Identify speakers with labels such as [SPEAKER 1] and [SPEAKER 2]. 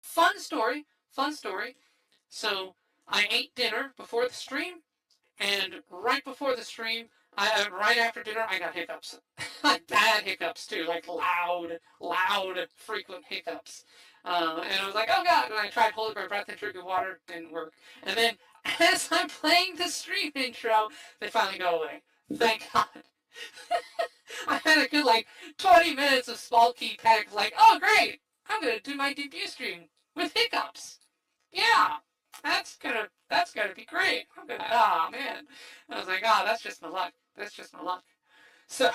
[SPEAKER 1] Fun story, fun story. So I ate dinner before the stream, and right before the stream, right after dinner, I got hiccups. Like bad hiccups too, like loud, frequent hiccups. And I was like, oh god! And I tried holding my breath and drinking water, didn't work. And then as I'm playing the stream intro, they finally go away. Thank God. I had a good like 20 minutes of small key panic. Like, oh great, I'm gonna do my debut stream with hiccups. Yeah, that's gonna be great. I'm gonna, oh man. I was like, oh, that's just my luck. That's just my luck. So